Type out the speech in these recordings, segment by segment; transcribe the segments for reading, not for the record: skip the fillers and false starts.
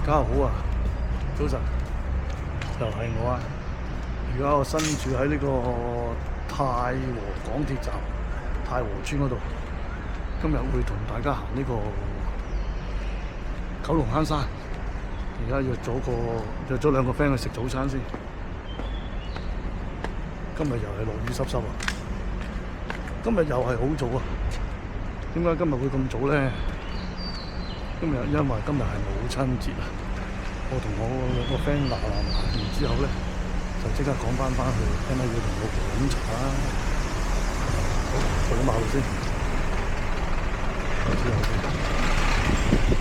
家好啊，早晨，又係我啊！而家我身處喺呢個太和港鐵站太和村嗰度，今日會同大家行呢個九龍坑山。而家約咗兩個 friend 去食早餐先。今日又係落雨濕濕啊！今日又係好早啊！點解今日會咁早咧？因為今日係母親節啊！我同我個 friend 鬧完之後咧，就即刻趕翻去，因為要同老婆飲茶啦。好，過咗馬路先，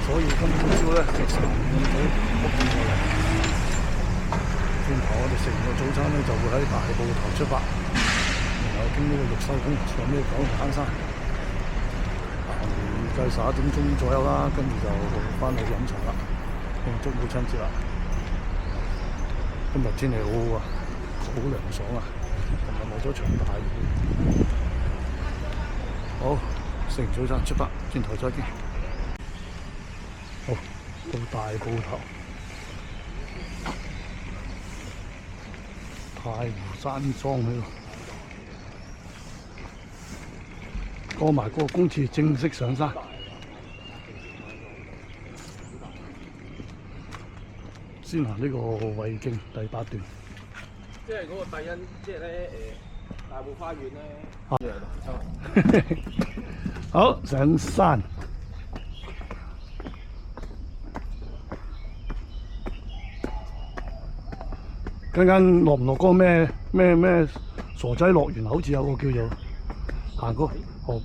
所以今朝咧就3點幾屋企過嚟。轉頭我哋食完個早餐咧，就會喺大埔頭出發，然後經呢個玉秀峰上呢個九龍坑山。預計11點鐘左右啦，跟住就翻去飲茶啦，慶祝母親節啦。今日天氣好好啊，好涼爽啊，同埋冇咗場大雨。好，食完早餐出發，轉頭再見。好，到大埔頭太湖山莊喺度，過埋個公廁正式上山。先行呢個衛徑第8段，即係嗰個第一，即係咧大埔花園咧。好，上山。陣間落唔落嗰個咩傻仔樂園？好似有個叫做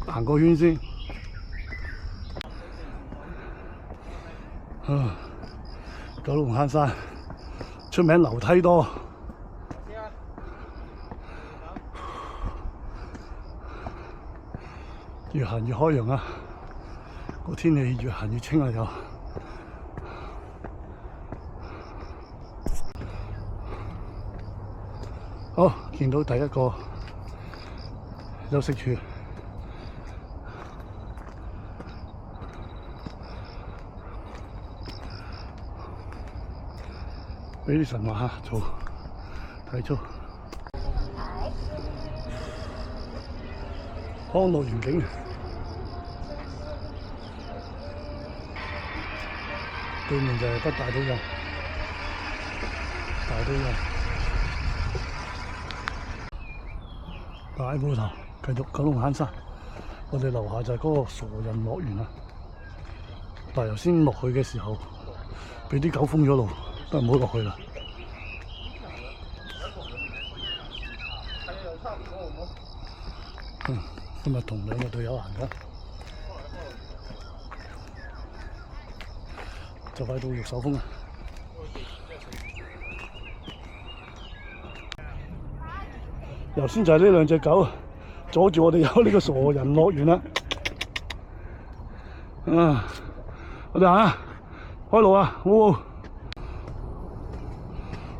行個圈先。九龍坑山出名樓梯多，越行越開揚啊！個天氣越行越清啊！又好，見到第一個休息處。俾啲神話做體操，康樂園景，對面就係北大島人，大埔頭繼續九龍坑山，我哋樓下就係嗰個傻人樂園啊！但係頭先落去嘅時候，俾啲狗封咗路。都唔好落去啦。今日同兩個隊友行緊，就快到玉秀峰啦。頭先就係呢兩隻狗阻住我哋有呢個傻人樂園啦。我哋行啊，開路啊！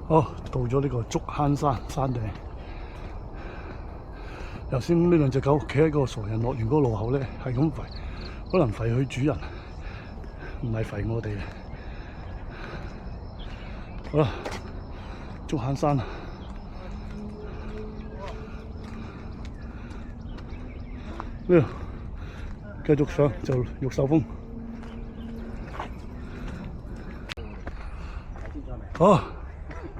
好，到咗呢個竹坑山山頂。頭先呢兩隻狗企喺個傻人樂園嗰個路口咧，係咁吠，可能吠佢主人，唔係吠我哋。好啦，竹坑山啊！呢度繼續上就玉秀峰。好。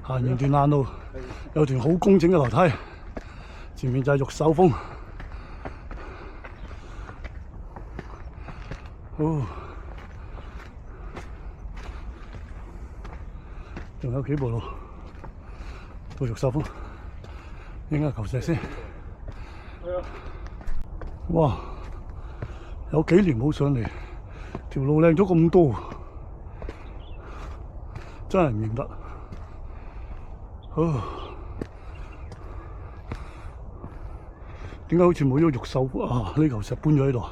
行完段爛路，有段好工整嘅樓梯，前面就係玉秀峰。仲有幾步路到玉秀峰，影下球石先。哇！有幾年冇上嚟，條路靚咗咁多，真係唔認得。點解好似冇咗玉秀啊？呢嚿石搬咗喺度。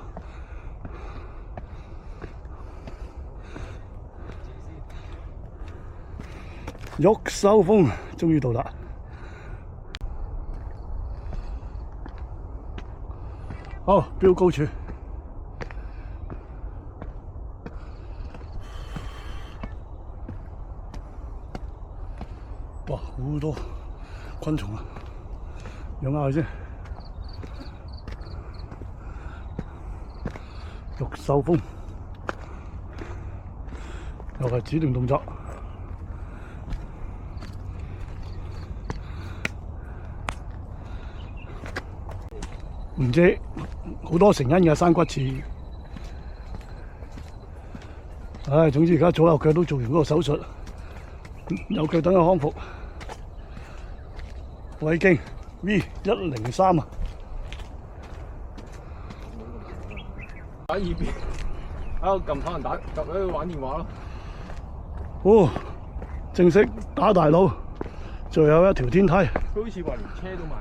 玉秀峰終於到啦！好，標高處。好多昆蟲啊，養下佢先。玉獸蜂又係指定動作。唔知好多成因嘅生骨刺。唉，總之而家左右腳都做完嗰個手術，右腳等佢康復。胃經 V103啊！喺耳邊，喺度撳可能喺度玩電話咯。哦，正式打大佬，最後一條天梯。佢好似話連車都賣。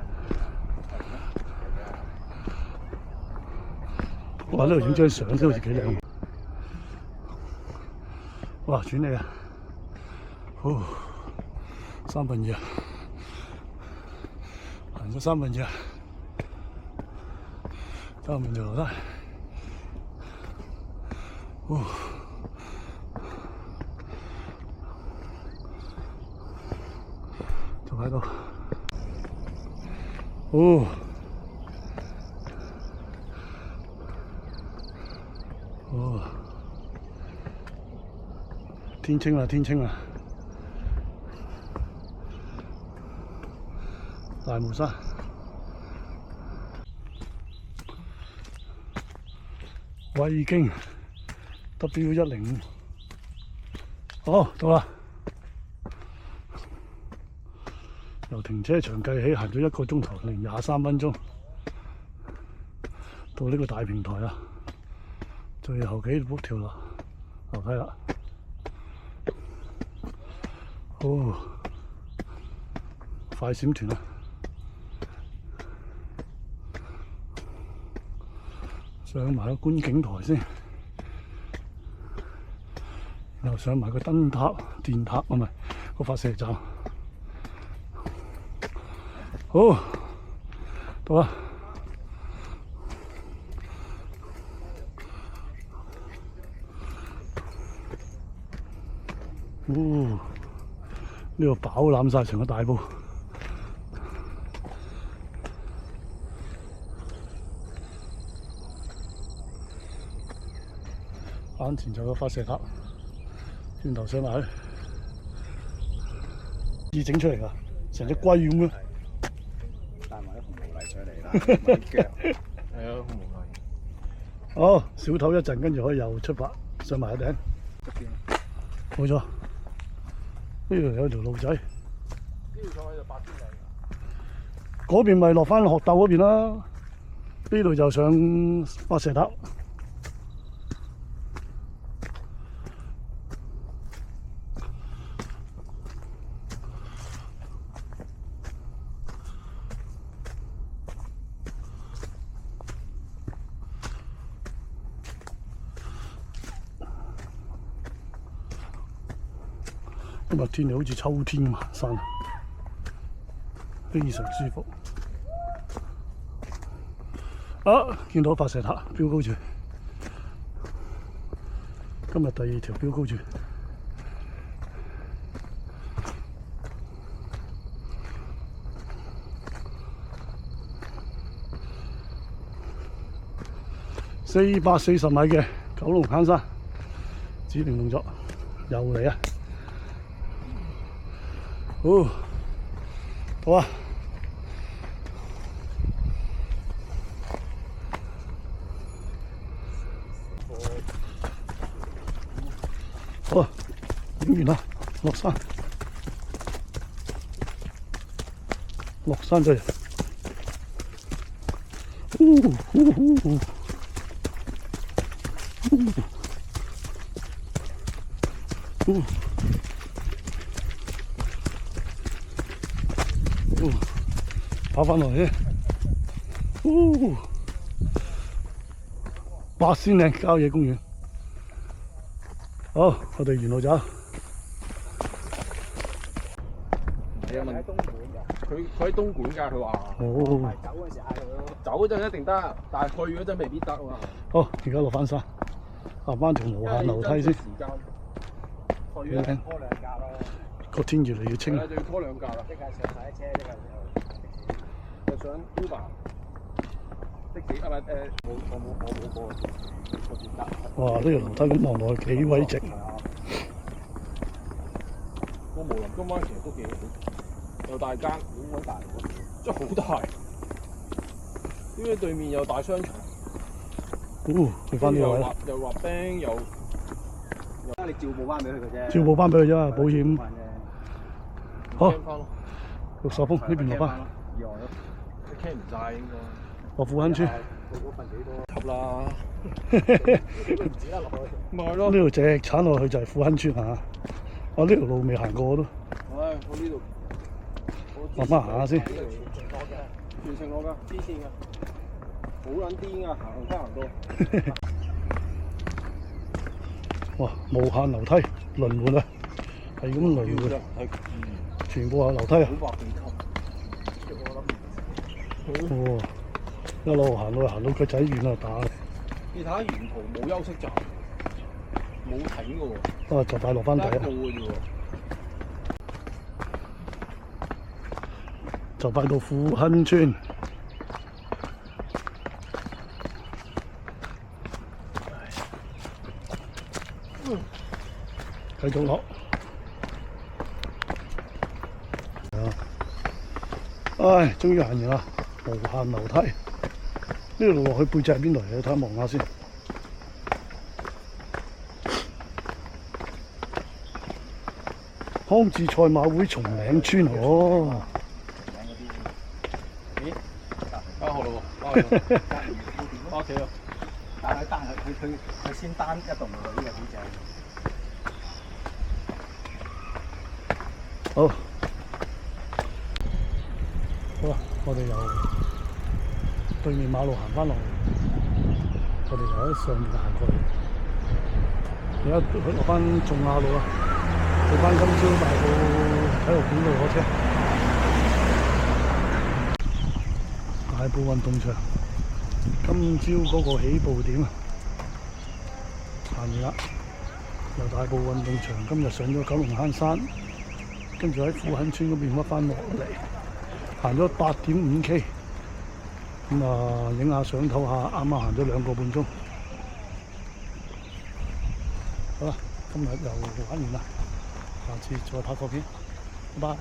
哇！呢度影張相都好似幾靚。哇！轉嚟啊！哦，2/3啊，行咗2/3啊，後面就落低。哦，仲喺度。哦。哦，天清啦，天清啦！大霧山，胃經 W105，好到啦！由停車場計起，行咗1個鐘頭零23分鐘，到呢個大平台啦。最後幾條樓梯啦，哦，快閃團啊！上埋個觀景台先，然後上埋個燈塔、電塔啊，唔係個發射站。好，到啦！哦，呢度飽攬晒成個大埔。眼前就有個發射塔，轉頭上埋去，自整出嚟㗎，成隻龜咁樣。帶埋啲紅毛泥上嚟啦，埋啲腳。係啊，紅毛泥。好，小唞一陣，跟住可以又出發上埋頂。冇錯，呢度有條路仔。呢條上去就8千里。嗰邊咪落翻學竇嗰邊啦，呢度就上發射塔。今日天氣好似秋天咁行山，非常舒服。啊！見到發射塔標高柱，今日第2條標高柱。440米嘅九龍坑山，指定動作又嚟啊！哦，好啊！好啊，影完啦，落山，落山就嚟。跑翻落去，八仙嶺郊野公園。好，我哋沿路走。你有問喺東莞㗎？佢喺東莞㗎，佢話。哦。走嗰時嗌佢。走嗰陣一定得，但係去嗰陣未必得啊。好，而家落翻山，行翻條無限樓梯先。時間。去啊，拖2架咯。個天越嚟越清係。啊，就要拖2架啦。即係上晒車，即係就上 Uber 的士啊，唔係我冇個電單。哇！呢條樓梯咁望落去幾鬼直。個無林金灣其實都幾好，又大間，好鬼大喎。真係好大。點解對面有大商場？去翻呢個位啦。又滑冰又你照報翻俾佢嘅啫。照報翻俾佢啫嘛，保險。好聽翻咯， 60峰呢邊落翻，意外咯。你傾唔晒應該。落富亨村。佢嗰份幾多？吸啦，唔止得落去。咪係咯。呢度直鏟落去就係富亨村啊！我呢條路未行過都，唉，我呢度慢慢行下先。全程落㗎，黐線㗎，好撚癲㗎，行得行到。哇！無限樓梯輪換啊，係咁輪嘅，全部係樓梯啊！好百幾級。哇！一路行到腳仔遠啊打你。你睇下沿途冇休息站，冇停㗎喎。就快落翻底得一個啦，嘅啫喎。就快到富亨村。繼續落。唉，終於行完啦！無限樓梯，呢條路落去背脊係邊度嚟？睇下望下先。康治賽馬會松嶺村哦。咦？啱好啦喎，翻屋企啦。但係佢先單一棟喎，呢個幾正。好，好啦，我哋由對面馬路行翻落嚟，我哋由喺上面行過嚟，而家落翻仲亞路啦，去翻今朝大埔體育館度攞車。大埔運動場，今朝嗰個起步點啊，行完啦，由大埔運動場今日上咗九龍坑山。跟住喺富亨村嗰邊屈翻落嚟，行咗8.5 K， 咁啊影下相唞下，啱啱行咗2個半鐘。好啦，今日又玩完啦，下次再拍個片，拜拜。